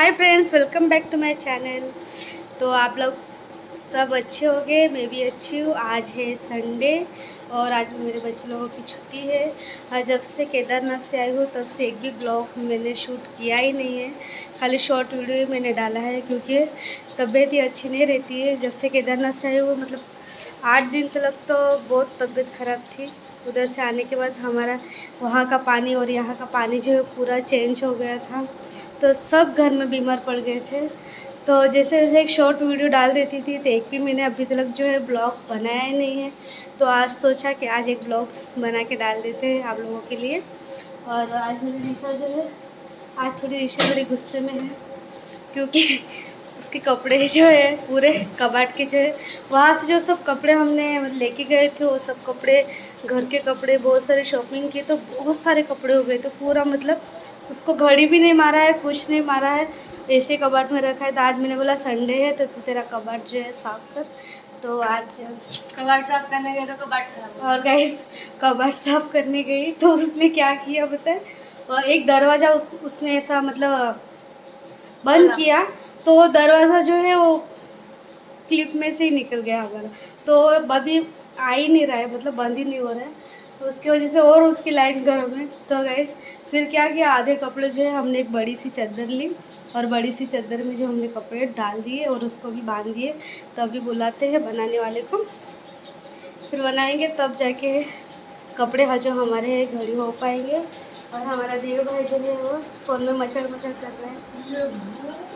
Hi friends, welcome back to my channel. तो आप लोग सब अच्छे होंगे, मैं भी अच्छी हूँ। आज है संडे और आज मेरे बच्चे लोगों की छुट्टी है। आज जब से केदारनाथ से आई हूँ तब से एक भी ब्लॉग मैंने शूट किया ही नहीं है, खाली शॉर्ट वीडियो ही मैंने डाला है क्योंकि तबीयत ही अच्छी नहीं रहती है। जब से केदारनाथ से आई हूँ मतलब 8 दिन तक तो बहुत तबीयत ख़राब थी। उधर से आने के बाद हमारा वहाँ का पानी और यहाँ का पानी जो है पूरा चेंज हो गया था, तो सब घर में बीमार पड़ गए थे। तो जैसे जैसे एक शॉर्ट वीडियो डाल देती थी तो एक भी मैंने अभी तक जो है ब्लॉग बनाया ही नहीं है। तो आज सोचा कि आज एक ब्लॉग बना के डाल देते हैं आप लोगों के लिए। और आज मेरी दिशा जो है, आज थोड़ी दिशा मेरे गुस्से में है क्योंकि उसके कपड़े जो है पूरे कबाट के जो है, वहाँ से जो सब कपड़े हमने लेके गए थे वो सब कपड़े, घर के कपड़े, बहुत सारे शॉपिंग किए तो बहुत सारे कपड़े हो गए। तो पूरा मतलब उसको घड़ी भी नहीं मारा है, कुछ नहीं मारा है, ऐसे कबाट में रखा है। तो आज मैंने बोला संडे है तो तेरा कबाट जो है साफ़ कर। तो आज कबाट साफ़ करने गए तो कबाट खराब, और गाइस कबाट साफ़ करने गई तो उसने क्या किया बताए, एक दरवाज़ा उसने ऐसा मतलब बंद किया तो दरवाज़ा जो है वो क्लिप में से ही निकल गया हमारा। तो अभी आ ही नहीं रहा है, मतलब बंद ही नहीं हो रहा है। तो उसकी वजह से और उसकी लाइन घर में। तो गाइस फिर क्या किया, आधे कपड़े जो है हमने एक बड़ी सी चादर ली और बड़ी सी चादर में जो हमने कपड़े डाल दिए और उसको भी बांध दिए। तो अभी बुलाते हैं बनाने वाले को, फिर बनाएंगे तब जाके कपड़े हाँ जो हमारे घड़ी हो पाएंगे। और हमारा देव भाई जो है वो फ़ोन में मचड़ मचड़ कर रहे हैं।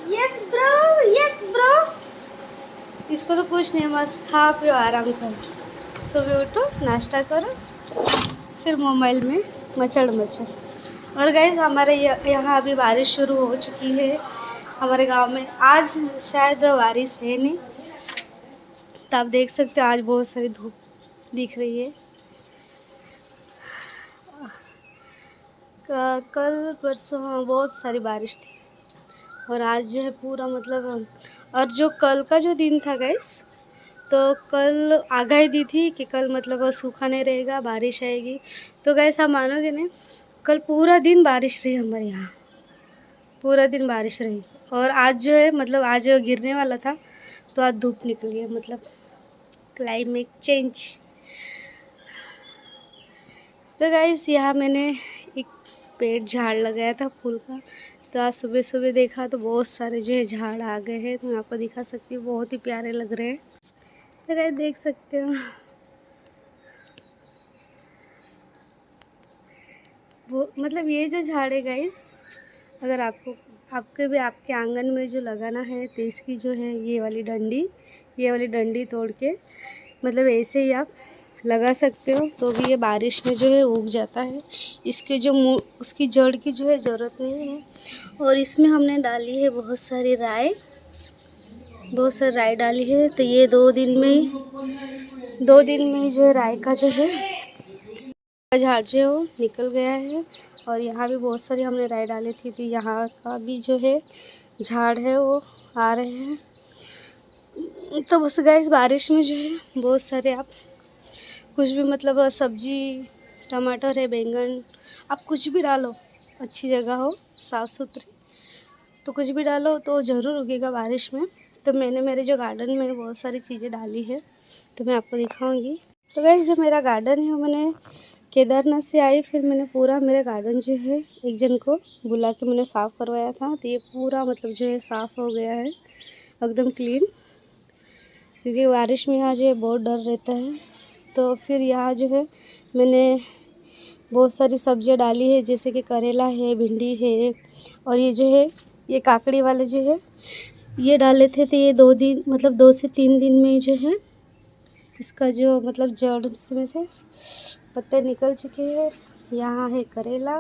Yes bro, yes bro. इसको तो कुछ नहीं, मस्त खा पियो आराम करो, सुबह उठो नाश्ता करो फिर मोबाइल में मचड़ मचड़। और गाइस हमारे यहाँ अभी बारिश शुरू हो चुकी है हमारे गांव में। आज शायद बारिश है नहीं, तो आप देख सकते हो आज बहुत सारी धूप दिख रही है। कल परसों हाँ बहुत सारी बारिश थी और आज जो है पूरा मतलब। और जो कल का जो दिन था गाइस, तो कल आगाही दी थी कि कल मतलब सूखा नहीं रहेगा, बारिश आएगी। तो गाइस आप मानोगे नहीं, कल पूरा दिन बारिश रही हमारे यहाँ, पूरा दिन बारिश रही। और आज जो है मतलब आज गिरने वाला था तो आज धूप निकल गया, मतलब क्लाइमेट चेंज। तो गाइस यहाँ मैंने एक पेड़ झाड़ लगाया था फूल का, तो आज सुबह सुबह देखा तो बहुत सारे जो है झाड़ आ गए हैं। तो मैं आपको दिखा सकती हूँ, बहुत ही प्यारे लग रहे हैं। तो गाइस देख सकते हो वो मतलब ये जो झाड़ है गाइस, अगर आपके आंगन में जो लगाना है तो इसकी जो है ये वाली डंडी तोड़ के मतलब ऐसे ही आप लगा सकते हो, तो भी ये बारिश में जो है उग जाता है। इसके जो उसकी जड़ की जो है ज़रूरत नहीं है। और इसमें हमने डाली है बहुत सारी राई डाली है। तो ये 2 दिन में ही जो है राई का जो है झाड़ जो है वो निकल गया है। और यहाँ भी बहुत सारी हमने राई डाली थी, तो यहाँ का भी जो है झाड़ है वो आ रहे हैं। तो बस गाइस बारिश में जो है बहुत सारे आप कुछ भी मतलब सब्जी, टमाटर है, बैंगन, आप कुछ भी डालो, अच्छी जगह हो साफ़ सुथरी, तो कुछ भी डालो तो ज़रूर उगेगा बारिश में। तो मैंने मेरे जो गार्डन में बहुत सारी चीज़ें डाली है तो मैं आपको दिखाऊंगी। तो गाइस जो मेरा गार्डन है वो मैंने केदारनाथ से आई, फिर मैंने पूरा मेरा गार्डन जो है एक जन को बुला के मैंने साफ़ करवाया था। तो ये पूरा मतलब जो है साफ़ हो गया है एकदम क्लीन, क्योंकि बारिश में यहाँ जो है बहुत डर रहता है। तो फिर यहाँ जो है मैंने बहुत सारी सब्जियाँ डाली है, जैसे कि करेला है, भिंडी है, और ये जो है ये काकड़ी वाले जो है ये डाले थे। तो ये 2 दिन मतलब 2 से 3 दिन में जो है इसका जो मतलब जड़ में से पत्ते निकल चुके हैं। यहाँ है करेला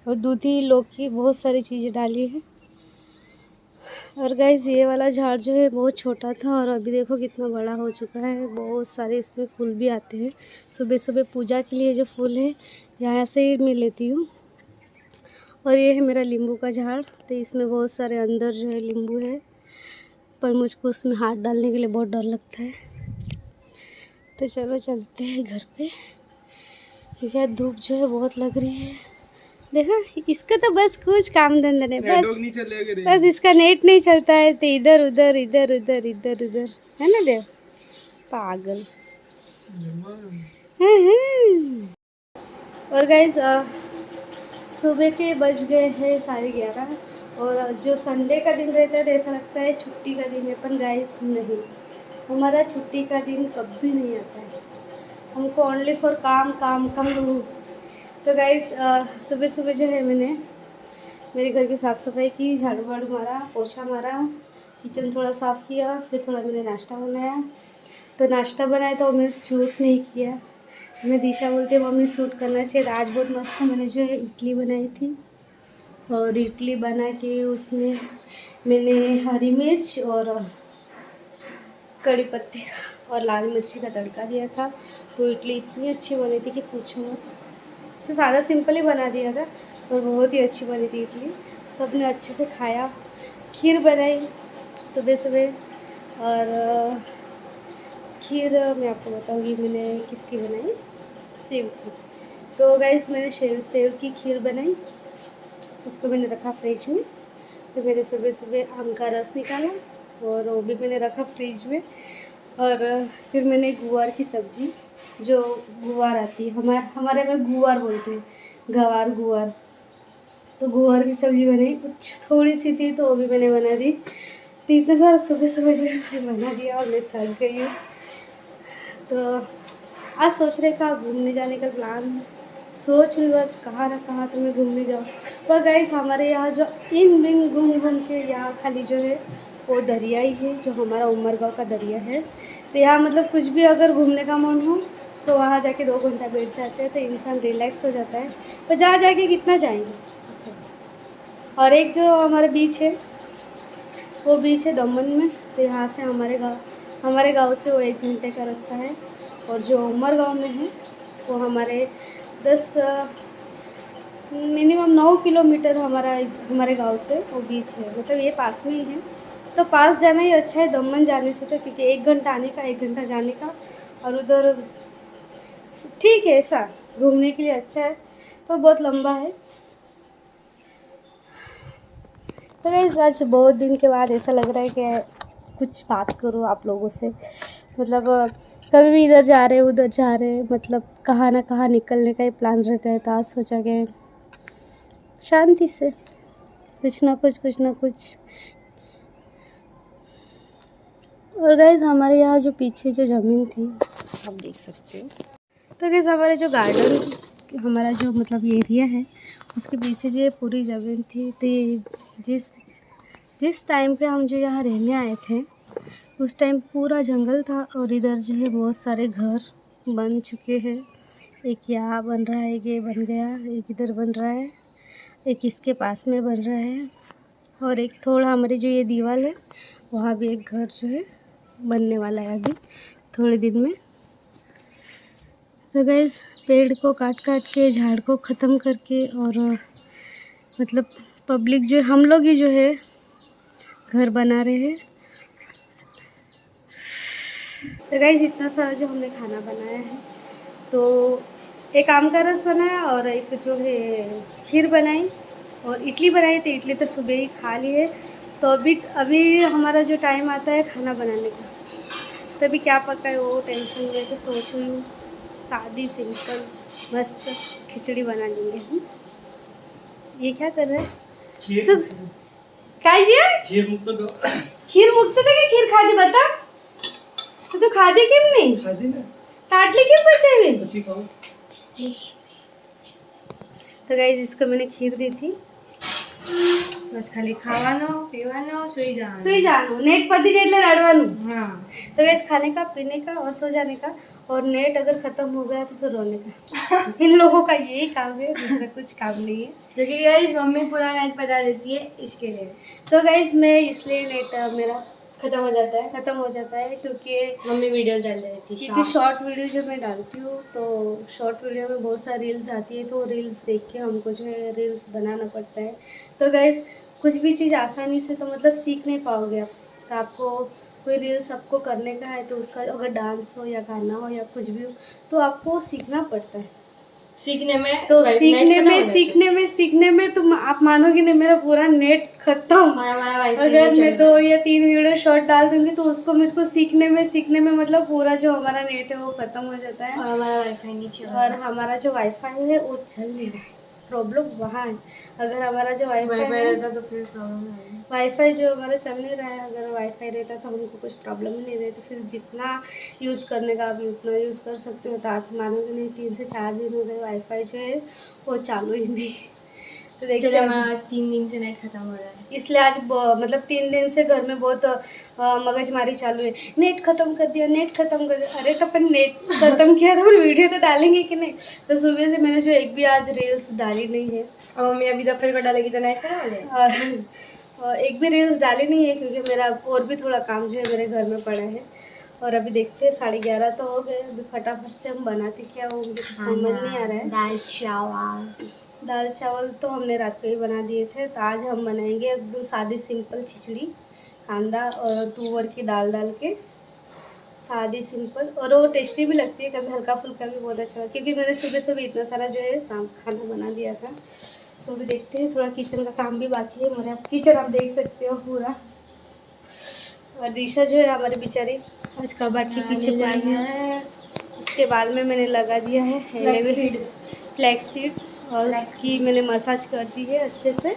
और दूधी, लौकी, बहुत सारी चीज़ें डाली है। और गाइस ये वाला झाड़ जो है बहुत छोटा था और अभी देखो कितना बड़ा हो चुका है। बहुत सारे इसमें फूल भी आते हैं। सुबह सुबह पूजा के लिए जो फूल है यहाँ से ही मैं लेती हूँ। और ये है मेरा नींबू का झाड़, तो इसमें बहुत सारे अंदर जो है नींबू है, पर मुझको उसमें हाथ डालने के लिए बहुत डर लगता है। तो चलो चलते हैं घर पे, क्योंकि धूप जो है बहुत लग रही है। देखा, इसका तो बस कुछ काम धंधा नहीं, नेटवर्क नहीं चलेगा रे। बस इसका नेट नहीं चलता है तो इधर उधर इधर उधर इधर उधर, है ना देव, पागल। और गाइस सुबह के बज गए हैं 11:30 और जो संडे का दिन रहता है तो ऐसा लगता है छुट्टी का दिन है, पर गाइस नहीं, हमारा छुट्टी का दिन कभी नहीं आता है, हमको ओनली फॉर काम काम काम। तो गाइस सुबह सुबह जो है मैंने मेरे घर की साफ़ सफाई की, झाड़ू वाड़ू मारा, पोछा मारा, किचन थोड़ा साफ़ किया, फिर थोड़ा मैंने नाश्ता बनाया। तो नाश्ता बनाया तो मैंने शूट नहीं किया, मैं दिशा बोलती मम्मी शूट करना चाहिए। आज बहुत मस्त मैंने जो है इडली बनाई थी, और इडली बना के उसमें मैंने हरी मिर्च और कड़ी पत्ते का और लाल मिर्ची का तड़का दिया था। तो इडली इतनी अच्छी बनी थी कि पूछो मत, इसे सादा सिंपल ही बना दिया था और बहुत ही अच्छी बनी थी इडली, सब ने अच्छे से खाया। खीर बनाई सुबह सुबह, और खीर मैं आपको बताऊंगी मैंने किसकी बनाई, सेव की। तो गाइस मैंने सेव की खीर बनाई, उसको मैंने रखा फ्रिज में। फिर मैंने सुबह सुबह आम का रस निकाला और वो भी मैंने रखा फ्रिज में। और फिर मैंने गुआर की सब्ज़ी, जो गुआर आती है हमारे में गुआर बोलते हैं, गवार गुआर, तो गुआर की सब्ज़ी बनाई, कुछ थोड़ी सी थी तो वो भी मैंने बना दी। तो इतना सारा सुबह सुबह जो है मैंने बना दिया और मैं थक गई हूँ। तो आज सोच रहे कहाँ घूमने जाने का प्लान, सोच रही हूँ आज कहाँ ना कहाँ तो मैं घूमने जाऊँ। पर गाइस हमारे यहाँ जो इन बिन घूम घूम के यहाँ खाली जो है वो दरिया ही है, जो हमारा उमरगांव का दरिया है। तो यहाँ मतलब कुछ भी अगर घूमने का मन हो तो वहाँ जाके 2 घंटा बैठ जाते हैं तो इंसान रिलैक्स हो जाता है। तो जहाँ जाके कितना जाएंगे इससे। और एक जो हमारा बीच है, वो बीच है दमन में, तो यहाँ से हमारे गांव से वो 1 घंटे का रास्ता है। और जो उमरगांव में है वो हमारे 10 मिनिमम 9 किलोमीटर हमारे गांव से वो बीच है, मतलब ये पास में ही है। तो पास जाना ही अच्छा है दमन जाने से, तो क्योंकि 1 घंटा आने का 1 घंटा जाने का, और उधर ठीक है, ऐसा घूमने के लिए अच्छा है, तो बहुत लंबा है। तो गाइस आज बहुत दिन के बाद ऐसा लग रहा है कि कुछ बात करूँ आप लोगों से, मतलब कभी भी इधर जा रहे उधर जा रहे, मतलब कहाँ ना कहाँ निकलने का ही प्लान रहता है। तो आज सोचा कि शांति से कुछ ना कुछ। और गाइस हमारे यहाँ जो पीछे जो ज़मीन थी आप देख सकते हो, तो गाइस हमारे जो गार्डन, हमारा जो मतलब एरिया है उसके पीछे जो पूरी ज़मीन थी, तो ये जिस टाइम पे हम जो यहाँ रहने आए थे उस टाइम पूरा जंगल था, और इधर जो है बहुत सारे घर बन चुके हैं। एक यहाँ बन रहा है, एक ये बन गया, एक इधर बन रहा है, एक इसके पास में बन रहा है, और एक थोड़ा हमारी जो ये दीवार है वहाँ भी एक घर जो है बनने वाला है अभी थोड़े दिन में। तो गाइस पेड़ को काट के झाड़ को ख़त्म करके, और मतलब पब्लिक जो हम लोग ही जो है घर बना रहे हैं। तो गाइस इतना सारा जो हमने खाना बनाया है, तो एक आम का रस बनाया और एक जो है खीर बनाई और इडली बनाई थी। इडली तो सुबह ही खा ली है। तो अभी हमारा जो टाइम आता है खाना बनाने का, तभी क्या पका है वो टेंशन में, तो सोच रही हूँ सादी सिंपल मस्त खिचड़ी बना लेंगे हम। ये क्या कर रहे हैं सुख काय जी, खीर मुक्त थे का खीर खादी बता, तो तू खादी केम नहीं खादी ना ताटली केम बचावी પછી ખાઓ। तो गाइस इसको मैंने खीर दी थी, बस खाली खावानो पीवानो सुई जानो नेट पति जाए એટલે રડવાનું। हाँ तो गाइस खाने का पीने का और सो जाने का, और नेट अगर ख़त्म हो गया तो फिर रोने का। इन लोगों का यही काम है, दूसरा कुछ काम नहीं है। क्योंकि गाइस मम्मी पूरा नेट बता देती है इसके लिए। तो गाइस मैं इसलिए नेट मेरा खत्म हो जाता है क्योंकि मम्मी वीडियोस डाल देती है। क्योंकि शॉर्ट वीडियो जब मैं डालती हूँ तो शॉर्ट वीडियो में बहुत सारी रील्स आती है, तो रील्स देख के हमको जो है रील्स बनाना पड़ता है। तो गाइस कुछ भी चीज़ आसानी से तो मतलब सीख नहीं पाओगे आप। तो आपको कोई रील्स आपको करने का है तो उसका अगर डांस हो या गाना हो या कुछ भी हो तो आपको सीखना पड़ता है। सीखने में तो नेट सीखने में तुम आप मानोगे नहीं, मेरा पूरा नेट खत्म। और हमारा वाईफाई अगर नहीं मैं चल 2 या 3 वीडियो शॉर्ट डाल दूंगी तो उसको मुझको सीखने में मतलब पूरा जो हमारा नेट है वो खत्म हो जाता है। और हमारा वाईफाई नहीं चल रहा और हमारा जो वाईफाई है वो चल नहीं रहा है, प्रॉब्लम वहाँ है। अगर हमारा जो वाईफाई रहता तो फिर प्रॉब्लम नहीं। वाईफाई जो हमारा चल नहीं रहा है, अगर वाईफाई रहता तो हमको कुछ प्रॉब्लम ही नहीं रहती। फिर जितना यूज़ करने का आप उतना यूज़ कर सकते हो। तो आप मानोगे नहीं, 3 से 4 दिन हो गए वाईफाई जो है वो चालू ही नहीं। तो देखते हैं हमारा 3 दिन से नेट खत्म हो रहा है, इसलिए आज मतलब 3 दिन से घर में बहुत मगजमारी चालू है। नेट खत्म कर दिया, नेट खत्म कर दिया। अरे तो अपन नेट खत्म किया तो अपन वीडियो तो डालेंगे कि नहीं। तो सुबह से मैंने जो एक भी आज रील्स डाली नहीं है। और मम्मी अभी दफ्तर को डालेगी तो नेट खत्म हो जाएगा। और एक भी रील्स डाली नहीं है क्योंकि मेरा और भी थोड़ा काम जो है मेरे घर में पड़ा है। और अभी देखते हैं 11:30 तो हो गए। अभी फटाफट से हम बनाते क्या वो मुझे कुछ समझ नहीं आ रहा है। दाल चावल तो हमने रात को ही बना दिए थे। तो आज हम बनाएंगे एकदम सादी सिंपल खिचड़ी, कांदा और तुअर की दाल डाल के, सादी सिंपल। और वो टेस्टी भी लगती है, कभी हल्का फुल्का भी बहुत अच्छा। क्योंकि मैंने सुबह इतना सारा जो है शाम खाना बना दिया था। तो अभी देखते हैं, थोड़ा किचन का काम भी बाकी है मेरा। किचन आप देख सकते हो पूरा। और दिशा जो है हमारी बेचारी आज कबाट के पीछे पड़ी है। उसके बाल में मैंने लगा दिया है फ्लैक्स सीड और उसकी मैंने मसाज कर दी है अच्छे से।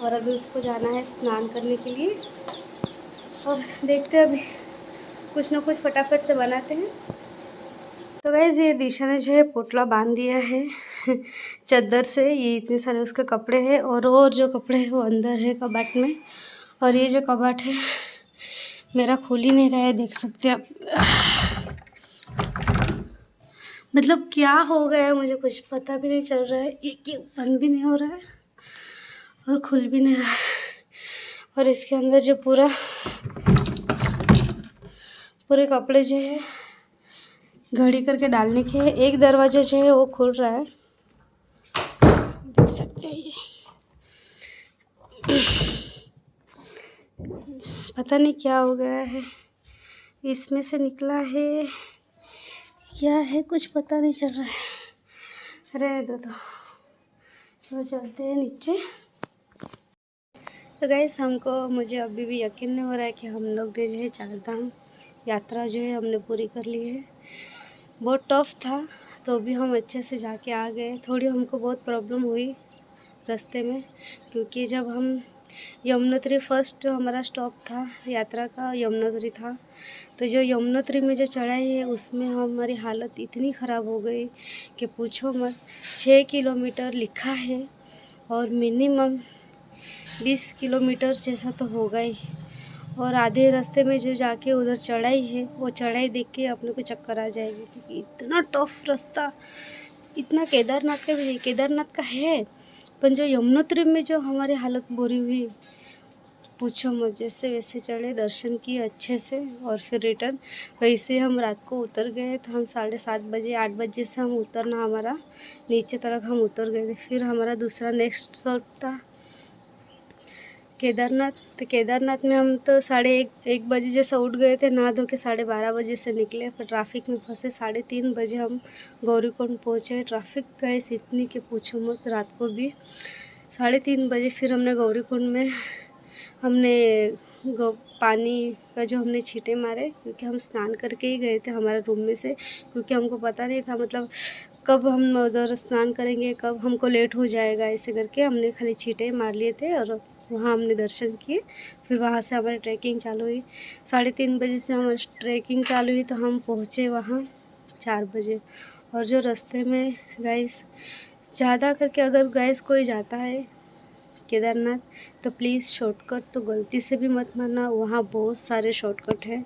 और अभी उसको जाना है स्नान करने के लिए। और देखते हैं अभी कुछ ना कुछ फटाफट से बनाते हैं। तो गाइस ये दिशा ने जो है पोटला बांध दिया है चादर से। ये इतने सारे उसके कपड़े हैं और जो कपड़े हैं वो अंदर है कबाट में। और ये जो कबाट है मेरा खुल ही नहीं रहा है, देख सकते हैं आप। मतलब क्या हो गया है मुझे कुछ पता भी नहीं चल रहा है। ये क्यों बंद भी नहीं हो रहा है और खुल भी नहीं रहा है। और इसके अंदर जो पूरे कपड़े जो है घड़ी करके डालने के है। एक दरवाजा जो है वो खुल रहा है, देख सकते हैं। ये पता नहीं क्या हो गया है, इसमें से निकला है क्या है कुछ पता नहीं चल रहा है। रहने दो, तो चलो चलते हैं नीचे। तो गाइस मुझे अभी भी यकीन नहीं हो रहा है कि हम लोग ने जो है 4 धाम यात्रा जो है हमने पूरी कर ली है। बहुत टफ था तो भी हम अच्छे से जाके आ गए। थोड़ी हमको बहुत प्रॉब्लम हुई रास्ते में, क्योंकि जब हम यमुनोत्री फर्स्ट हमारा स्टॉप था यात्रा का, यमुनोत्री था। तो जो यमुनोत्री में जो चढ़ाई है उसमें हमारी हालत इतनी ख़राब हो गई कि पूछो मत। 6 किलोमीटर लिखा है और मिनिमम 20 किलोमीटर जैसा तो होगा ही। और आधे रास्ते में जो जाके उधर चढ़ाई है वो चढ़ाई देख के अपने को चक्कर आ जाएगी, क्योंकि इतना टफ रास्ता। इतना केदारनाथ का भी नहीं, केदारनाथ का है पर जो यमुनोत्री में जो हमारी हालत बुरी हुई पूछो मत। जैसे वैसे चढ़े, दर्शन किए अच्छे से और फिर रिटर्न। वैसे हम रात को उतर गए। तो हम 7:30 बजे 8 बजे से हम उतरना, हमारा नीचे तक हम उतर गए थे। फिर हमारा दूसरा नेक्स्ट स्टॉप था केदारनाथ। तो केदारनाथ में हम तो 1:30 बजे जैसा उठ गए थे, नहा धो के 12:30 बजे से निकले। फिर ट्रैफिक में फंसे, 3:30 बजे हम गौरीकुंड पहुँचे। ट्रैफिक गए इतनी कि पूछो मत। रात को भी 3:30 बजे फिर हमने गौरीकुंड में पानी का जो हमने छींटे मारे, क्योंकि हम स्नान करके ही गए थे हमारे रूम में से। क्योंकि हमको पता नहीं था मतलब कब हम उधर स्नान करेंगे, कब हमको लेट हो जाएगा। ऐसे करके हमने खाली छींटे मार लिए थे और वहाँ हमने दर्शन किए। फिर वहाँ से हमारी ट्रैकिंग चालू हुई। 3:30 बजे से हमारी ट्रैकिंग चालू हुई तो हम पहुँचे वहाँ 4 बजे। और जो रास्ते में गाइस ज़्यादा करके अगर गाइस कोई जाता है केदारनाथ तो प्लीज़ शॉर्टकट तो गलती से भी मत मारना। वहाँ बहुत सारे शॉर्टकट हैं।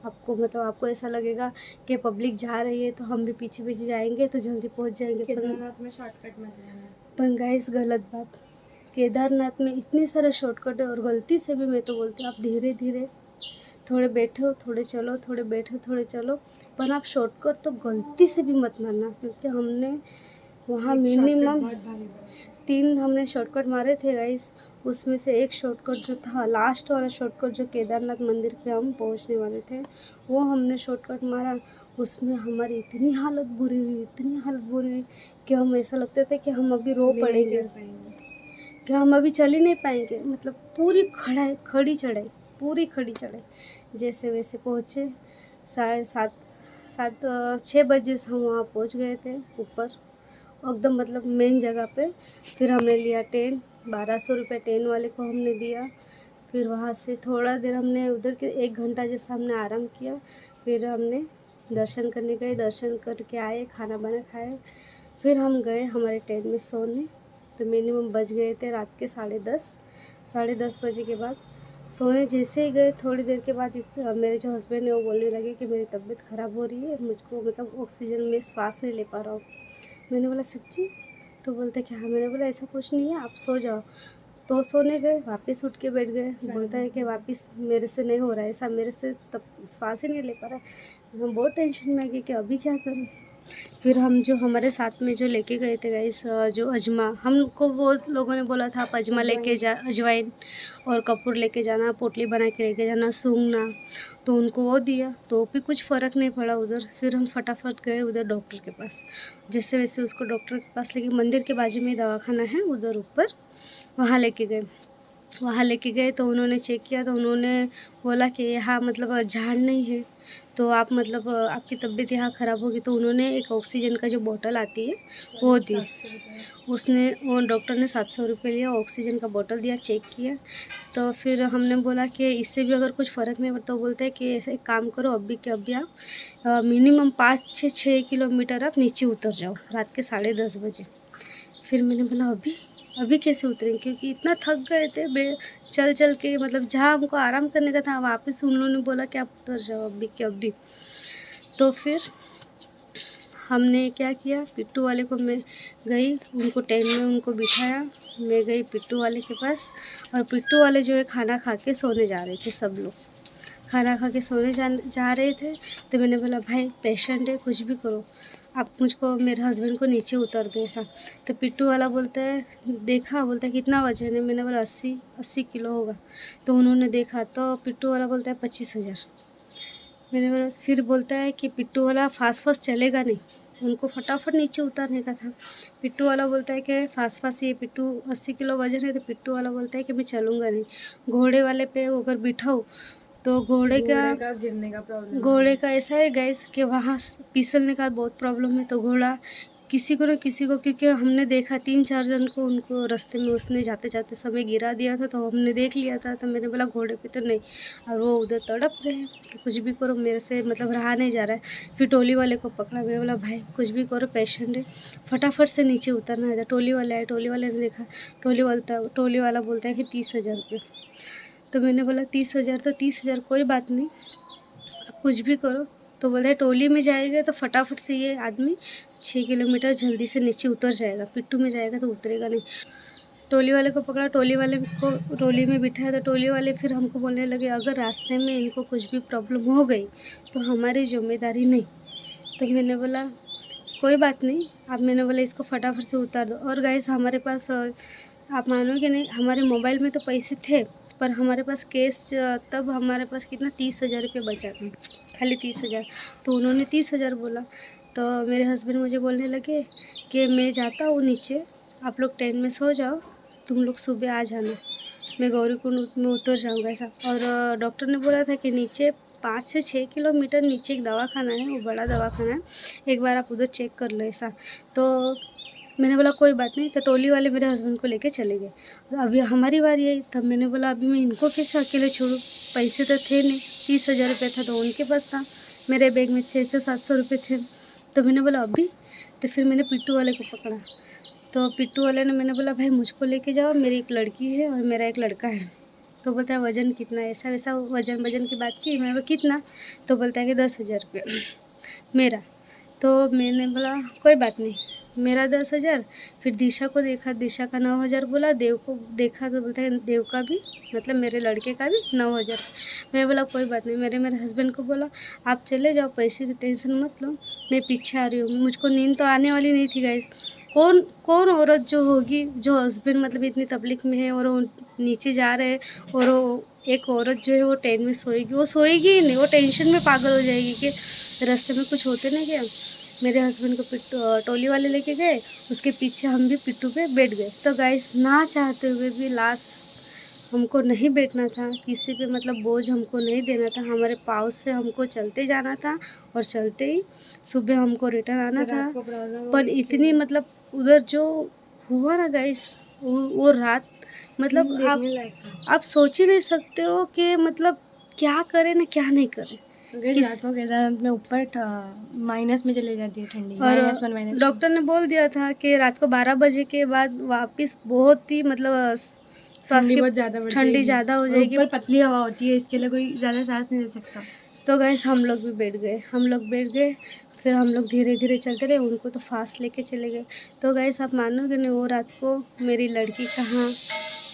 आपको ऐसा लगेगा कि पब्लिक जा रही है तो हम भी पीछे पीछे जाएंगे तो जल्दी पहुँच जाएंगे। केदारनाथ में शॉर्टकट मत लेना। पर गाइस गलत बात, केदारनाथ में इतने सारे शॉर्टकट है। और गलती से भी मैं तो बोलती हूँ आप धीरे धीरे थोड़े बैठो थोड़े चलो, थोड़े बैठो थोड़े चलो, पर आप शॉर्टकट तो गलती से भी मत मारना। क्योंकि हमने वहाँ मिनिमम 3 हमने शॉर्टकट मारे थे गाइस, उसमें से एक शॉर्टकट जो था लास्ट वाला शॉर्टकट जो केदारनाथ मंदिर पे हम पहुंचने वाले थे, वो हमने शॉर्टकट मारा। उसमें हमारी इतनी हालत बुरी हुई, इतनी हालत बुरी हुई कि हम ऐसा लगता था कि हम अभी रो पड़ेंगे, कि हम अभी चल ही नहीं पाएंगे। मतलब पूरी खड़ी चढ़ाई, पूरी खड़ी चढ़ाई। जैसे वैसे पहुँचे 6 बजे से हम वहाँ पहुँच गए थे ऊपर एकदम, मतलब मेन जगह पे। फिर हमने लिया टेंट, 1200 रुपये टेंट वाले को हमने दिया। फिर वहाँ से थोड़ा देर हमने उधर के 1 घंटा जैसा हमने आराम किया। फिर हमने दर्शन करने गए, दर्शन करके आए, खाना बना खाए। फिर हम गए हमारे टेंट में सोने। तो मिनिमम बज गए थे रात के 10:30, 10:30 बजे के बाद सोने जैसे ही गए, थोड़ी देर के बाद मेरे जो हस्बैंड है वो बोलने लगे कि मेरी तबीयत ख़राब हो रही है, मुझको मतलब ऑक्सीजन में सांस नहीं ले पा रहा हूँ। मैंने बोला सच्ची? तो बोलते कि हाँ। मैंने बोला ऐसा कुछ नहीं है, आप सो जाओ। तो सोने गए, वापस उठ के बैठ गए। बोलता है कि वापस मेरे से नहीं हो रहा है ऐसा, मेरे से तब सांस ही नहीं ले पा रहा है। हम बहुत टेंशन में आ गए कि अभी क्या करें। फिर हम जो हमारे साथ में जो लेके गए थे गाइस, जो अजमा, हमको वो लोगों ने बोला था आप अजमा लेके जा, अजवाइन और कपूर लेके जाना, पोटली बना के लेके जाना, सूंघना। तो उनको वो दिया तो भी कुछ फ़र्क नहीं पड़ा उधर। फिर हम फटाफट गए उधर डॉक्टर के पास। जैसे वैसे उसको डॉक्टर के पास लेके, मंदिर के बाजू में दवाखाना है उधर ऊपर, वहाँ लेके गए। तो उन्होंने चेक किया, तो उन्होंने बोला कि यहाँ मतलब झाड़ नहीं है, तो आप मतलब आपकी तबीयत यहाँ ख़राब होगी। तो उन्होंने एक ऑक्सीजन का जो बोतल आती है वो दी। वो डॉक्टर ने 700 रुपये लिया, ऑक्सीजन का बोतल दिया, चेक किया। तो फिर हमने बोला कि इससे भी अगर कुछ फ़र्क नहीं पड़ता, तो बोलते हैं कि ऐसे एक काम करो, अभी के अभी आप मिनिमम 5 से 6 किलोमीटर आप नीचे उतर जाओ रात के 10:30 बजे। फिर मैंने बोला अभी कैसे उतरेंगे, क्योंकि इतना थक गए थे चल के, मतलब जहाँ हमको आराम करने का था वापस उन लोगों ने बोला कि आप उतर जाओ अभी के अभी। तो फिर हमने क्या किया, पिट्टू वाले को मैं गई, उनको टेंट में उनको बिठाया। मैं गई पिट्टू वाले के पास, और पिट्टू वाले जो है खाना खा के सोने जा रहे थे। सब लोग खाना खा के सोने जा रहे थे। तो मैंने बोला भाई पेशेंट है, कुछ भी करो, आप मुझको, मेरे हस्बैंड को नीचे उतर दो ऐसा। तो पिट्टू वाला बोलता है, देखा, बोलता है कितना वजन है। मैंने बोला 80 किलो होगा। तो उन्होंने देखा, तो पिट्टू वाला बोलता है 25,000। मैंने बोला, फिर बोलता है कि पिट्टू वाला फास्ट चलेगा नहीं, उनको फटाफट नीचे उतारने का था। पिट्टू वाला बोलता है कि फास्ट ये पिट्टू 80 किलो वजन है, तो पिट्टू वाला बोलता है कि मैं चलूँगा नहीं। घोड़े वाले पे अगर बिठाऊँ तो घोड़े का गिरने का प्रॉब्लम, घोड़े का ऐसा है गैस कि वहाँ फिसलने का बहुत प्रॉब्लम है। तो घोड़ा किसी को न किसी को, क्योंकि हमने देखा 3-4 जन को उनको रास्ते में उसने जाते जाते समय गिरा दिया था, तो हमने देख लिया था। तो मैंने बोला घोड़े पे तो नहीं। और वो उधर तड़प रहे हैं कि कुछ भी करो, मेरे से मतलब रहा नहीं जा रहा है। फिर टोली वाले को पकड़ा। मैंने बोला भाई कुछ भी करो, पेशेंट है, फटाफट से नीचे उतरना है। टोली वाले आए, टोली वाले ने देखा, टोली वाला बोलता है कि 30,000 रुपये। तो मैंने बोला 30,000, तो 30,000 कोई बात नहीं, आप कुछ भी करो। तो बोलता है टोली में जाएगा तो फटाफट से ये आदमी 6 किलोमीटर जल्दी से नीचे उतर जाएगा, पिट्टू में जाएगा तो उतरेगा नहीं। टोली वाले को पकड़ा, टोली वाले को टोली में बिठाया। तो टोली वाले फिर हमको बोलने लगे अगर रास्ते में इनको कुछ भी प्रॉब्लम हो गई तो हमारी जिम्मेदारी नहीं। तो मैंने बोला कोई बात नहीं आप, मैंने बोला इसको फटाफट से उतार दो। और गाइस हमारे पास आप मानोगे नहीं, हमारे मोबाइल में तो पैसे थे, पर हमारे पास कैश तब हमारे पास कितना 30,000 रुपये बचा था, खाली 30,000। तो उन्होंने 30,000 बोला। तो मेरे हस्बैंड मुझे बोलने लगे कि मैं जाता हूँ नीचे, आप लोग टेंट में सो जाओ, तुम लोग सुबह आ जाना, मैं गौरीकुंड में उतर जाऊँगा ऐसा। और डॉक्टर ने बोला था कि नीचे 5 से 6 किलोमीटर नीचे एक दवाखाना है, वो बड़ा दवाखाना है, एक बार आप उधर चेक कर लो ऐसा। तो मैंने बोला कोई बात नहीं। तो टोली वाले मेरे हस्बैंड को लेके चले गए। अभी हमारी बारी आई। तब मैंने बोला अभी मैं इनको कैसे अकेले छोड़ूं, पैसे तो थे नहीं, 30,000 रुपये था तो उनके पास था, मेरे बैग में 600-700 रुपये थे। तो मैंने बोला अभी। तो फिर मैंने पिट्टू वाले को पकड़ा। तो पिट्टू वाले ने, मैंने बोला भाई मुझको लेके जाओ, मेरी एक लड़की है और मेरा एक लड़का है। तो बोलता है वज़न कितना है, ऐसा वैसा वज़न की बात की। मैंने बोला कितना? तो बोलता है कि 10,000 रुपये मेरा। तो मैंने बोला कोई बात नहीं, मेरा 10,000। फिर दिशा को देखा, दिशा का 9,000 बोला। देव को देखा तो बोलता है देव का भी, मतलब मेरे लड़के का भी 9,000। मैं बोला कोई बात नहीं। मेरे हस्बैंड को बोला आप चले जाओ, पैसे की टेंशन मत लो, मैं पीछे आ रही हूँ। मुझको नींद तो आने वाली नहीं थी गाइस, कौन कौन औरत जो होगी जो हस्बैंड मतलब इतनी तकलीफ में है और वो नीचे जा रहे हैं और वो एक औरत जो है वो ट्रेन में सोएगी, वो सोएगी ही नहीं, वो टेंशन में पागल हो जाएगी कि रास्ते में कुछ होते नहीं क्या। मेरे हस्बैंड को पिट्टू टोली वाले लेके गए, उसके पीछे हम भी पिट्टू पे बैठ गए। तो गाइस ना चाहते हुए भी लास्ट हमको नहीं बैठना था, किसी पे मतलब बोझ हमको नहीं देना था, हमारे पाँव से हमको चलते जाना था और चलते ही सुबह हमको रिटर्न आना था। पर इतनी मतलब उधर जो हुआ ना गाइस, वो रात मतलब आप सोच ही नहीं सकते हो कि मतलब क्या करें ना क्या नहीं करें। रात को केदारनाथ में ऊपर माइनस में चली जाती है ठंडी, और -1 डॉक्टर ने बोल दिया था कि रात को 12 बजे के बाद वापस बहुत ही मतलब ठंडी बहुत ज़्यादा बढ़ ठंडी जाएगी। ज़्यादा हो और जाएगी। ऊपर पतली हवा होती है, इसके लिए कोई ज़्यादा सांस नहीं ले सकता। तो गैस हम लोग भी बैठ गए, हम लोग बैठ गए। फिर हम लोग धीरे धीरे चलते रहे, उनको तो फास्ट लेके चले गए। तो गैस आप मानोगे नहीं, वो रात को मेरी लड़की कहाँ,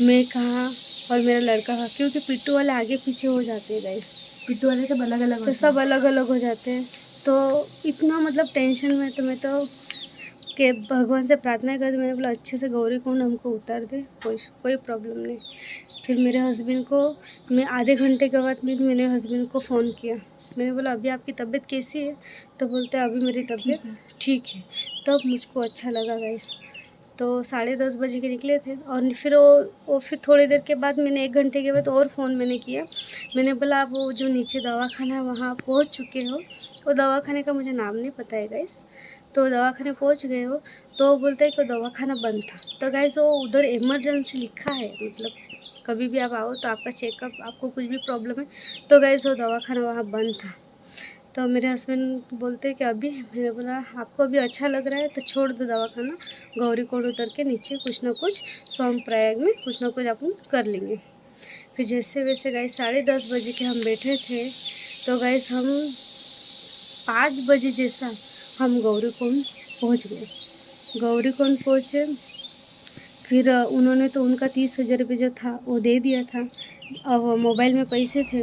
मैं कहाँ और मेरा लड़का कहाँ, क्योंकि पिट्टू वाले आगे पीछे हो जाते हैं गैस, पिट्टू वाले सब अलग अलग तो सब अलग अलग हो जाते हैं। तो इतना मतलब टेंशन में तो मैं तो कि भगवान से प्रार्थना करती, मैंने बोला अच्छे से गौरी कुंड हमको उतार दे, कोई प्रॉब्लम नहीं। फिर मेरे हस्बैंड को मैं आधे घंटे के बाद मैंने हस्बैंड को फ़ोन किया, मैंने बोला अभी आपकी तबीयत कैसी है, तो बोलते हैं अभी मेरी तबीयत ठीक है। तब मुझको अच्छा लगा गाइस। तो 10:30 बजे के निकले थे और फिर वो फिर थोड़ी देर के बाद मैंने 1 घंटे के बाद और फ़ोन मैंने किया, मैंने बोला आप वो जो नीचे दवाखाना है वहाँ पहुँच चुके हो, वो दवाखाने का मुझे नाम नहीं पता है गाइस, तो दवाखाने पहुँच गए हो, तो बोलते हैं कि दवाखाना बंद था। तो गाइस वो उधर इमरजेंसी लिखा है, मतलब कभी भी आप आओ तो आपका चेकअप, आपको कुछ भी प्रॉब्लम है, तो गाइस वो दवाखाना वहाँ बंद था। तो मेरे हस्बैंड बोलते हैं कि अभी, मैंने बोला आपको अभी अच्छा लग रहा है तो छोड़ दो दवाखाना, गौरी कोड उतर के नीचे कुछ ना कुछ सोनप्रयाग में कुछ ना कुछ अपन कर लेंगे। फिर जैसे वैसे गाइस 10:30 बजे के हम बैठे थे, तो गाइस हम 5 बजे जैसा हम गौरी कुंड पहुँच गए। गौरी कुंड पहुँचे, फिर उन्होंने तो उनका 30,000 रुपये जो था वो दे दिया था। अब मोबाइल में पैसे थे,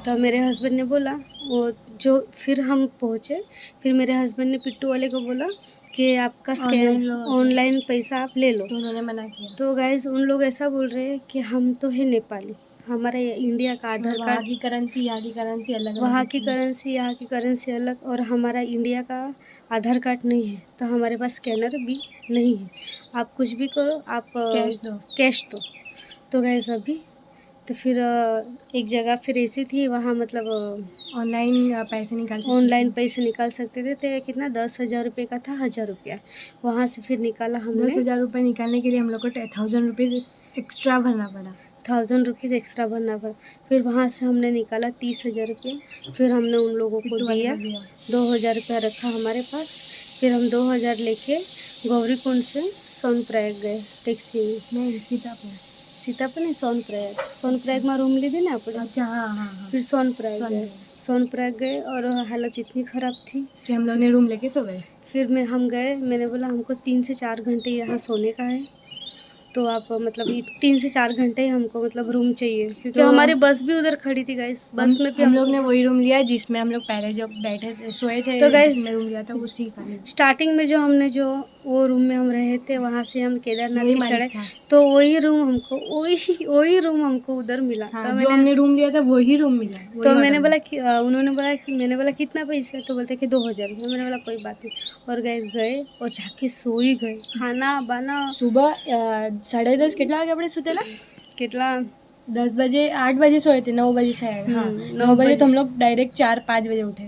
तो मेरे हस्बैंड ने बोला वो जो, फिर हम पहुँचे, फिर मेरे हस्बैंड ने पिट्टू वाले को बोला कि आपका स्कैन ऑनलाइन पैसा आप ले लो, तो उन्होंने मना किया। तो गाइस उन लोग ऐसा बोल रहे हैं कि हम तो है नेपाली, हमारा इंडिया का आधार कार्ड, वहाँ की करेंसी यहाँ की करेंसी अलग, वहाँ की करेंसी यहाँ की करेंसी अलग, और हमारा इंडिया का आधार कार्ड नहीं है, तो हमारे पास स्कैनर भी नहीं है, आप कुछ भी करो, आप कैश दो। तो गैस अभी तो फिर एक जगह फिर ऐसी थी, वहाँ मतलब ऑनलाइन पैसे निकाल सकते थे। तो कितना 10,000 रुपये का था, 1,000 रुपया वहाँ से फिर निकाला हमने। 10,000 रुपये निकालने के लिए हम लोग को 1,000 रुपीज़ एक्स्ट्रा भरना पड़ा। 1,000 रुपीज़ एक्स्ट्रा भरना पड़ा। फिर वहाँ से हमने निकाला 30,000 रुपये, फिर हमने उन लोगों को दिया, 2,000 रुपया रखा हमारे पास। फिर हम 2,000 लेके गौरी कुंड से सोनप्रयाग गए टैक्सी में। नहीं, सीतापुर नहीं, सोनप्रयाग में रूम ली थी ना आप। अच्छा, हाँ। फिर सोनप्रयाग गए और हालत इतनी ख़राब थी कि हम लोग ने रूम लेके सो गए। फिर हम गए, मैंने बोला हमको 3 से 4 घंटे यहाँ सोने का है, तो आप मतलब 3 से 4 घंटे ही हमको मतलब रूम चाहिए, क्योंकि तो हमारी बस भी उधर खड़ी थी गाइस। बस में भी हम लोग ने वही रूम लिया जिसमें हम लोग पहले जो बैठे थे, सोए थे, तो गाइस जिसमें रूम लिया था उसी का। स्टार्टिंग में जो हमने जो वो रूम में हम रहे थे, वहाँ से हम केदारनाथ वही पे चढ़े, था। तो वही रूम हमको उधर मिला। हाँ, तो जो हमने रूम लिया था वही रूम मिला। तो मैंने बोला कि मैंने बोला कितना पैसा, तो बोलते कि 2,000 रुपये। मैंने बोला कोई बात नहीं, और गए और जाके सो ही गए। खाना बना सुबह 10:30 કેટલા વાગે આપણે સુતેલા? कितना 10 बजे 8 बजे सोए थे, 9 बजे शायद। हाँ, 9 बजे तो हम लोग डायरेक्ट 4-5 बजे उठे,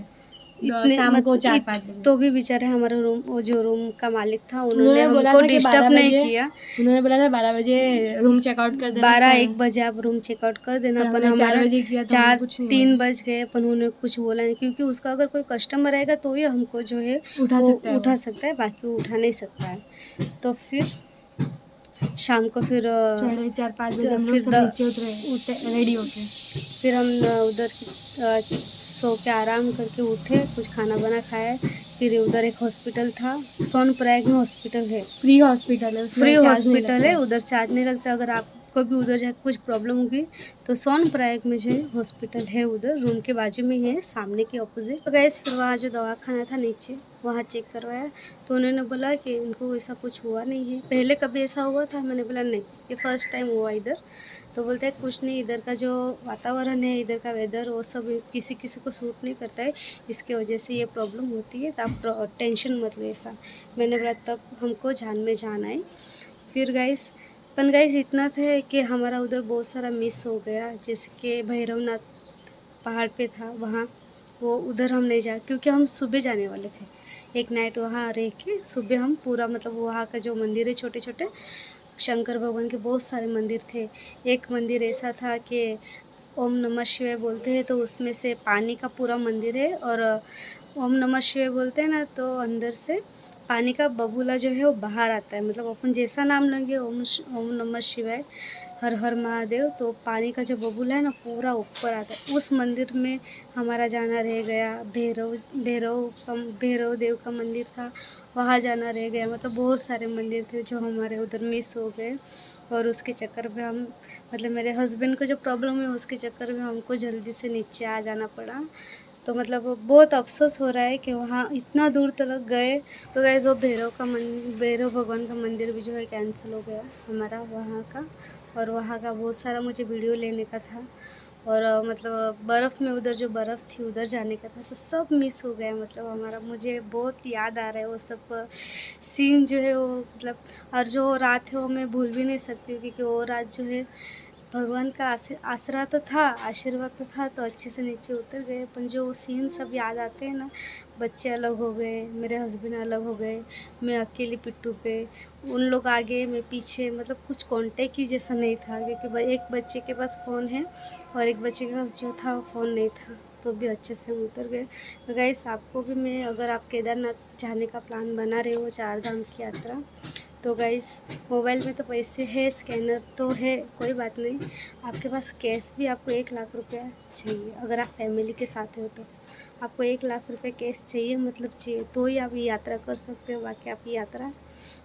शाम को 4-5 बजे। तो भी बेचारे हमारा रूम, वो जो रूम का मालिक था, उन्होंने हमको डिस्टर्ब नहीं किया। उन्होंने बोला था 12 बजे रूम चेकआउट कर देना, 12-1 बजे आप रूम चेकआउट कर देना। अपन हमारा 4 बजे किया तो 4-3 बज गए, अपन उन्होंने कुछ बोला नहीं, क्योंकि उसका अगर कोई कस्टमर आएगा तो ही हमको जो है उठा सकता है, बाकी वो उठा नहीं सकता है। तो फिर शाम को फिर 4-5 बजे हम लोग सब नीचे उतरे रेडी होके। फिर हम उधर सो के आराम करके उठे, कुछ खाना बना खाया। फिर उधर एक हॉस्पिटल था, सोनप्रयाग में हॉस्पिटल है, फ्री हॉस्पिटल है, उधर चार्ज नहीं लगता। अगर आपको भी उधर जाकर कुछ प्रॉब्लम होगी तो सोनप्रयाग में जो है हॉस्पिटल है, उधर रूम के बाजू में ही है, सामने के ऑपोजिट। तो गैस फिर वहाँ जो दवाखाना था नीचे, वहाँ चेक करवाया तो उन्होंने बोला कि इनको ऐसा कुछ हुआ नहीं है। पहले कभी ऐसा हुआ था? मैंने बोला नहीं, ये फर्स्ट टाइम हुआ इधर। तो बोलते हैं कुछ नहीं, इधर का जो वातावरण है, इधर का वेदर, वो सब किसी किसी को सूट नहीं करता है, इसके वजह से ये प्रॉब्लम होती है, तो आप टेंशन मत लो ऐसा। मैंने बोला तब हमको जान में जान आई। फिर गाइस इतना था कि हमारा उधर बहुत सारा मिस हो गया, जैसे कि भैरवनाथ पहाड़ पे था वहाँ, वो उधर हम नहीं जा, क्योंकि हम सुबह जाने वाले थे। एक नाइट वहाँ रह के सुबह हम पूरा मतलब वहाँ का जो मंदिर है, छोटे छोटे शंकर भगवान के बहुत सारे मंदिर थे। एक मंदिर ऐसा था कि ओम नमः शिवाय बोलते हैं तो उसमें से पानी का पूरा मंदिर है, और ओम नमः शिवाय बोलते हैं ना तो अंदर से पानी का बबूला जो है वो बाहर आता है। मतलब अपन जैसा नाम लेंगे ओम नमः शिवाय, हर हर महादेव, तो पानी का जो बबूला है ना पूरा ऊपर आता है। उस मंदिर में हमारा जाना रह गया। भैरव देव का मंदिर था, वहाँ जाना रह गया। मतलब बहुत सारे मंदिर थे जो हमारे उधर मिस हो गए, और उसके चक्कर में हम मतलब मेरे हस्बैंड को जो प्रॉब्लम है उसके चक्कर में हमको जल्दी से नीचे आ जाना पड़ा। तो मतलब बहुत अफ़सोस हो रहा है कि वहाँ इतना दूर तक गए। तो गाइस वो भैरव भगवान का मंदिर भी जो है कैंसिल हो गया हमारा वहाँ का। और वहाँ का बहुत सारा मुझे वीडियो लेने का था, और मतलब बर्फ़ में उधर जो बर्फ़ थी उधर जाने का था, तो सब मिस हो गया मतलब हमारा। मुझे बहुत याद आ रहा है वो सब सीन जो है वो मतलब, और जो रात है वो मैं भूल भी नहीं सकती हूँ, क्योंकि वो रात जो है भगवान का आसरा तो था, आशीर्वाद तो था, तो अच्छे से नीचे उतर गए। पर जो सीन सब याद आते हैं ना, बच्चे अलग हो गए, मेरे हस्बैंड अलग हो गए, मैं अकेली पिट्टू पे, उन लोग आगे मैं पीछे, मतलब कुछ कांटेक्ट ही जैसा नहीं था, क्योंकि एक बच्चे के पास फ़ोन है और एक बच्चे के पास जो था वो फ़ोन नहीं था, तो भी अच्छे से हम उतर गए। तो गाइस आपको भी मैं, अगर आप केदारनाथ जाने का प्लान बना रहे हो, 4 धाम की यात्रा, तो गाइस मोबाइल में तो पैसे है, स्कैनर तो है, कोई बात नहीं। आपके पास कैश भी, आपको 1 लाख रुपया चाहिए। अगर आप फैमिली के साथ हो तो आपको 1 लाख रुपये कैश चाहिए, मतलब चाहिए, तो ही आप ये यात्रा कर सकते हो। बाकी आप ये यात्रा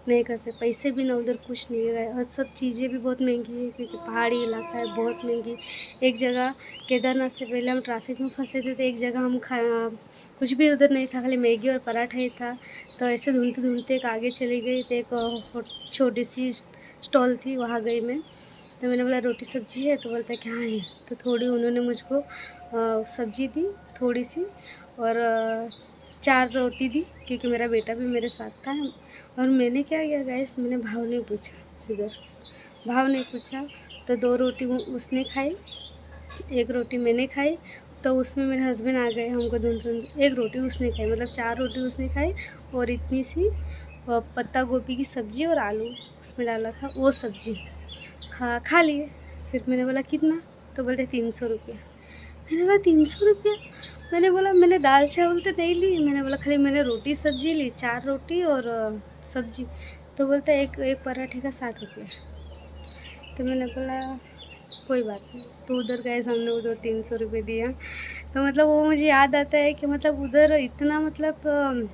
नहीं कर सकते। पैसे भी ना उधर कुछ नहीं है, और सब चीज़ें भी बहुत महंगी है, क्योंकि पहाड़ी इलाका है, बहुत महंगी। एक जगह केदारनाथ से पहले हम ट्रैफिक में फंसे थे, तो एक जगह हम कुछ भी उधर नहीं था, खाली मैगी और पराठा ही था। तो ऐसे ढूंढते ढूंढते एक आगे चली गई, तो एक छोटी सी स्टॉल थी, वहाँ गई मैं। तो मैंने बोला रोटी सब्जी है? तो बोलता कि हाँ है। तो थोड़ी उन्होंने मुझको सब्जी दी थोड़ी सी, और 4 रोटी दी, क्योंकि मेरा बेटा भी मेरे साथ था। और मैंने क्या किया गाइस, मैंने भाव नहीं पूछा, इधर भाव नहीं पूछा। तो 2 रोटी उसने खाई, 1 रोटी मैंने खाई। तो उसमें मेरे हस्बैंड आ गए हमको ढूंढ, 1 रोटी उसने खाई, मतलब 4 रोटी उसने खाई, और इतनी सी पत्ता गोभी की सब्ज़ी और आलू उसमें डाला था, वो सब्ज़ी खा लिए। फिर मैंने बोला कितना? तो बोलते 300 रुपया। मैंने बोला 300 रुपया? मैंने बोला मैंने दाल चावल तो नहीं ली, मैंने बोला खाली मैंने रोटी सब्ज़ी ली, 4 रोटी और सब्ज़ी। तो बोलता एक एक पराठे का 60 रुपया। तो मैंने बोला कोई बात नहीं। तो उधर गए, हमने उधर 300 रुपये दिया। तो मतलब वो मुझे याद आता है कि मतलब उधर इतना मतलब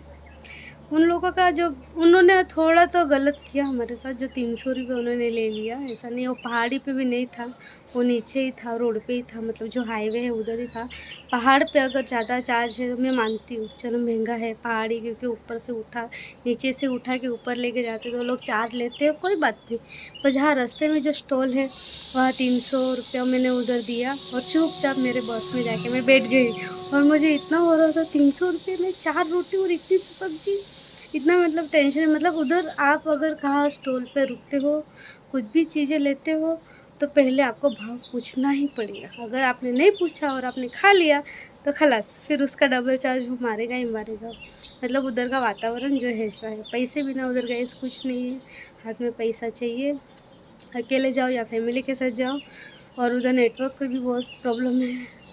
उन लोगों का जो, उन्होंने थोड़ा तो गलत किया हमारे साथ, जो 300 रुपये उन्होंने ले लिया। ऐसा नहीं, वो पहाड़ी पे भी नहीं था, वो नीचे ही था, रोड पे ही था, मतलब जो हाईवे है उधर ही था। पहाड़ पे अगर ज़्यादा चार्ज है तो मैं मानती हूँ, चलो महंगा है पहाड़ी, क्योंकि ऊपर से उठा, नीचे से उठा के ऊपर लेके जाते तो लोग चार्ज लेते हैं, कोई बात नहीं। पर जहाँ रास्ते में जो स्टॉल है वहाँ 300 रुपया मैंने उधर दिया, और चुपचाप मेरे बस में जाके मैं बैठ गई। और मुझे इतना हो रहा था, 300 रुपये में 4 रोटी और इतनी सी सब्ज़ी, इतना मतलब टेंशन है। मतलब उधर आप अगर कहाँ स्टॉल पे रुकते हो, कुछ भी चीज़ें लेते हो, तो पहले आपको भाव पूछना ही पड़ेगा। अगर आपने नहीं पूछा और आपने खा लिया तो खलास, फिर उसका डबल चार्ज वो मारेगा ही मारेगा। मतलब उधर का वातावरण जो है ऐसा है। पैसे बिना उधर गए कुछ नहीं है, हाथ में पैसा चाहिए। अकेले जाओ या फैमिली के साथ जाओ, और उधर नेटवर्क की भी बहुत प्रॉब्लम है।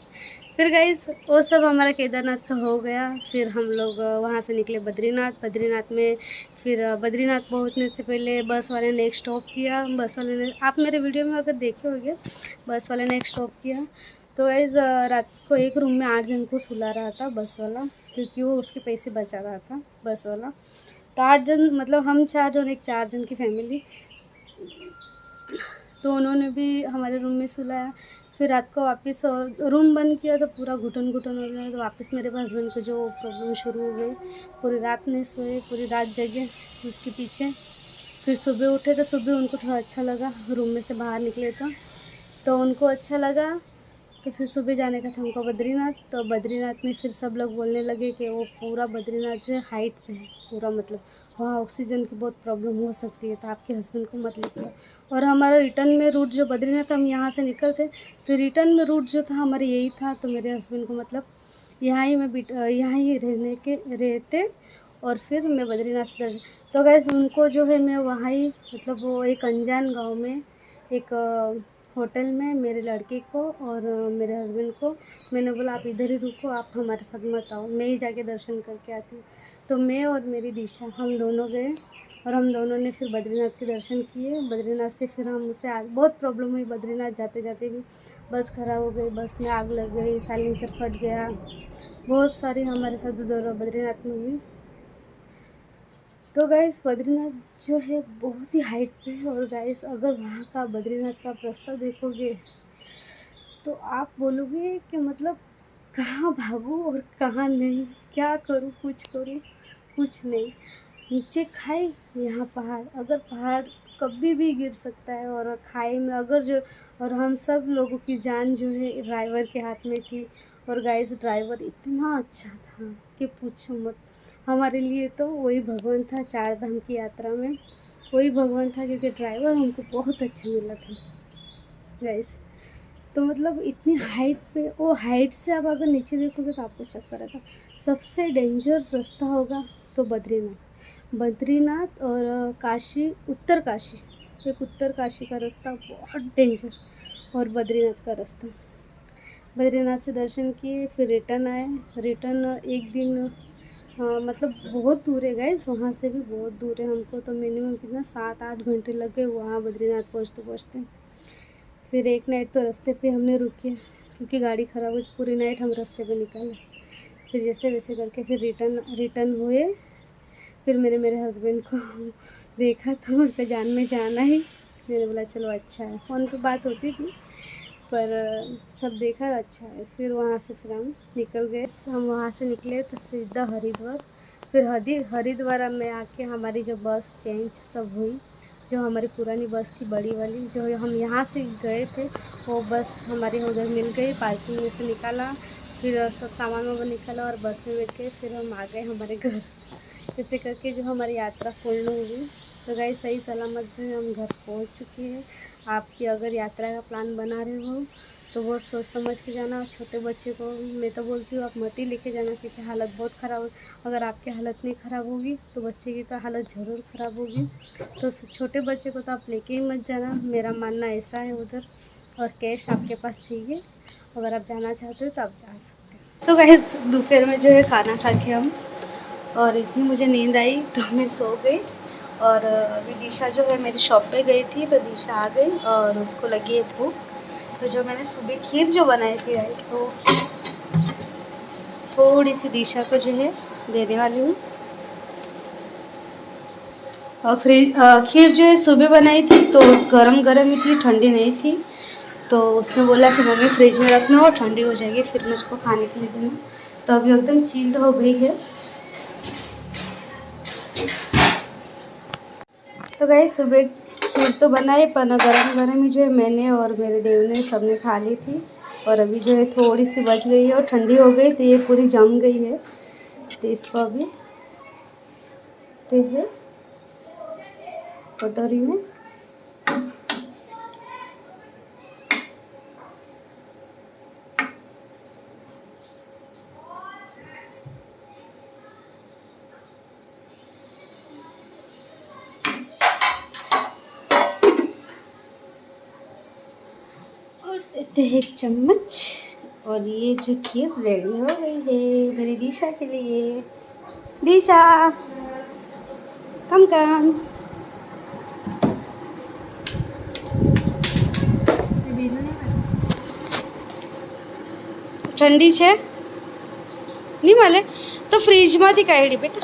फिर गाइस वो सब हमारा केदारनाथ का हो गया। फिर हम लोग वहाँ से निकले बद्रीनाथ में। फिर बद्रीनाथ पहुँचने से पहले बस वाले ने एक स्टॉप किया। बस वाले ने, आप मेरे वीडियो में अगर देखे होंगे, बस वाले ने एक स्टॉप किया। तो गाइस रात को एक रूम में 8 जन को सुला रहा था बस वाला, क्योंकि वो उसके पैसे बचा रहा था बस वाला। तो 8 जन, मतलब हम 4 जन, एक 4 जन की फैमिली, तो उन्होंने भी हमारे रूम में सुलाया। फिर रात को वापस रूम बंद किया तो पूरा घुटन घुटन हो गया, तो वापस मेरे हस्बैंड को जो प्रॉब्लम शुरू हो गई, पूरी रात नहीं सोए, पूरी रात जगे उसके पीछे। फिर सुबह उठे तो सुबह उनको थोड़ा अच्छा लगा, रूम में से बाहर निकले तो उनको अच्छा लगा कि फिर सुबह जाने का था हमको बद्रीनाथ। तो बद्रीनाथ में फिर सब लोग बोलने लगे कि वो पूरा बद्रीनाथ जो है हाइट पे है पूरा, मतलब वहाँ ऑक्सीजन की बहुत प्रॉब्लम हो सकती है, तो आपके हस्बैंड को मत लेके। और हमारा रिटर्न में रूट जो बद्रीनाथ हम यहाँ से निकलते तो रिटर्न में रूट जो था हमारे यही था, तो मेरे हस्बैंड को मतलब यहाँ ही रहते और फिर मैं बद्रीनाथ से दर्शन। तो गैस उनको जो है मैं वहाँ ही मतलब वो एक अनजान गाँव में एक होटल में मेरे लड़के को और मेरे हस्बैंड को मैंने बोला आप इधर ही रुको, आप हमारे साथ मत आओ, मैं ही जाके दर्शन करके आती हूँ। तो मैं और मेरी दिशा हम दोनों गए और हम दोनों ने फिर बद्रीनाथ के दर्शन किए। बद्रीनाथ से फिर हम उससे बहुत प्रॉब्लम हुई, बद्रीनाथ जाते जाते भी बस ख़राब हो गई, बस में आग लग गई, साइलेंसर फट गया, बहुत सारी हमारे साथ उधर बद्रीनाथ में हुई। तो गाइस बद्रीनाथ जो है बहुत ही हाइट पे है, और गाइस अगर वहाँ का बद्रीनाथ का रास्ता देखोगे तो आप बोलोगे कि मतलब कहाँ भागूँ और कहाँ नहीं, क्या करूँ, कुछ नहीं। नीचे खाई, यहाँ पहाड़, अगर पहाड़ कभी भी गिर सकता है, और खाई में अगर जो, और हम सब लोगों की जान जो है ड्राइवर के हाथ में थी। और गाइस ड्राइवर इतना अच्छा था कि पूछो मत, हमारे लिए तो वही भगवान था, 4 धाम की यात्रा में वही भगवान था, क्योंकि ड्राइवर हमको बहुत अच्छा मिला था गाइस। तो मतलब इतनी हाइट पे, वो हाइट से आप अगर नीचे देखोगे तो आपको चक्कर आएगा। सबसे डेंजर रास्ता होगा तो बद्रीनाथ और काशी, उत्तर काशी, एक उत्तर काशी का रास्ता बहुत डेंजर, और बद्रीनाथ का रास्ता। बद्रीनाथ से दर्शन किए, फिर रिटर्न आए। रिटर्न एक दिन मतलब बहुत दूर है गाइस, वहाँ से भी बहुत दूर है, हमको तो मिनिमम कितना 7-8 घंटे लग गए वहाँ बद्रीनाथ पहुँचते। फिर एक नाइट तो रास्ते पे हमने रुके, क्योंकि गाड़ी ख़राब हुई, पूरी नाइट हम रास्ते पे निकाले। फिर जैसे वैसे करके फिर रिटर्न हुए। फिर मेरे हस्बैंड को देखा तो उसका जान में जान आई। मैंने बोला चलो अच्छा है, फ़ोन पे बात होती थी पर सब देखा अच्छा है। फिर वहाँ से फिर हम निकल गए। हम वहाँ से निकले तो सीधा हरिद्वार। फिर हरिद्वार में आके हमारी जो बस चेंज सब हुई, जो हमारी पुरानी बस थी बड़ी वाली, जो हम यहाँ से गए थे वो बस हमारे उधर मिल गई, पार्किंग में से निकाला, फिर सब सामान वामान निकाला और बस में बैठ के फिर हम आ गए हमारे घर। ऐसे करके जो हमारी यात्रा पूर्ण हुई। तो गाइस सही सलामत जो है हम घर पहुँच चुके हैं। आपकी अगर यात्रा का प्लान बना रहे हो तो वो सोच समझ के जाना। छोटे बच्चे को मैं तो बोलती हूँ आप मत ही लेके जाना, क्योंकि हालत बहुत ख़राब हो। अगर आपकी हालत नहीं ख़राब होगी तो बच्चे की तो हालत ज़रूर ख़राब होगी। तो छोटे बच्चे को तो आप लेके ही मत जाना, मेरा मानना ऐसा है उधर। और कैश आपके पास चाहिए, अगर आप जाना चाहते हो तो आप जा सकते हो। तो गाइस दोपहर में जो है खाना खा के हम, और इतनी मुझे नींद आई तो मैं सो गई। और अभी दिशा जो है मेरी शॉप पे गई थी, तो दिशा आ गई और उसको लगी है भूख। तो जो मैंने सुबह खीर जो बनाई थी गाइस, तो थोड़ी सी दिशा को जो है देने वाली हूँ। और खीर जो है सुबह बनाई थी तो गरम ही थी, ठंडी नहीं थी। तो उसने बोला कि मम्मी फ्रिज में रखना और ठंडी हो जाएगी फिर मुझको खाने के लिए देना। तो अभी एकदम चिल्ड हो गई है। तो गाइस सुबह खीर तो बनाई, पर गरम ही जो है मैंने और मेरे देव ने सब ने खा ली थी। और अभी जो है थोड़ी सी बच गई है और ठंडी हो गई तो ये पूरी जम गई है। तो इसको अभी है कटोरी में। और देते हैं एक चम्मच, और ये जो खीर रेडी हो गई है मेरी दिशा के लिए। दिशा कम ठंडी છે नहीं મળે तो फ्रीजમાંથી કાઢી बेटा।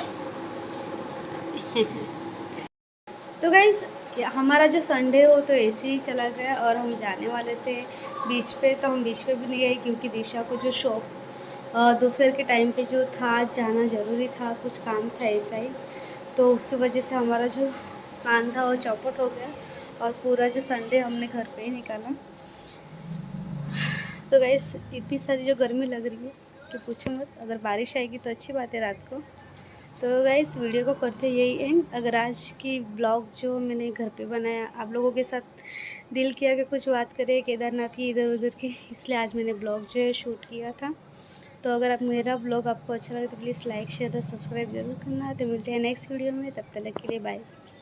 तो गाइस किया। हमारा जो संडे हो तो ऐसे ही चला गया, और हम जाने वाले थे बीच पे, तो हम बीच पे भी नहीं गए क्योंकि दिशा को जो शॉप दोपहर के टाइम पे जो था जाना ज़रूरी था, कुछ काम था ऐसा ही, तो उसकी वजह से हमारा जो प्लान था वो चौपट हो गया, और पूरा जो संडे हमने घर पे ही निकाला। तो गाइस इतनी सारी जो गर्मी लग रही है कि पूछो मत, अगर बारिश आएगी तो अच्छी बात है रात को। तो गाइस वीडियो को करते यही एंड। अगर आज की ब्लॉग जो मैंने घर पे बनाया आप लोगों के साथ दिल किया कि कुछ बात करें केदारनाथ की इधर उधर की, इसलिए आज मैंने ब्लॉग जो है शूट किया था। तो अगर आप मेरा ब्लॉग आपको अच्छा लगे तो प्लीज़ लाइक शेयर और सब्सक्राइब जरूर करना। तो मिलते हैं नेक्स्ट वीडियो में, तब तक के लिए बाय।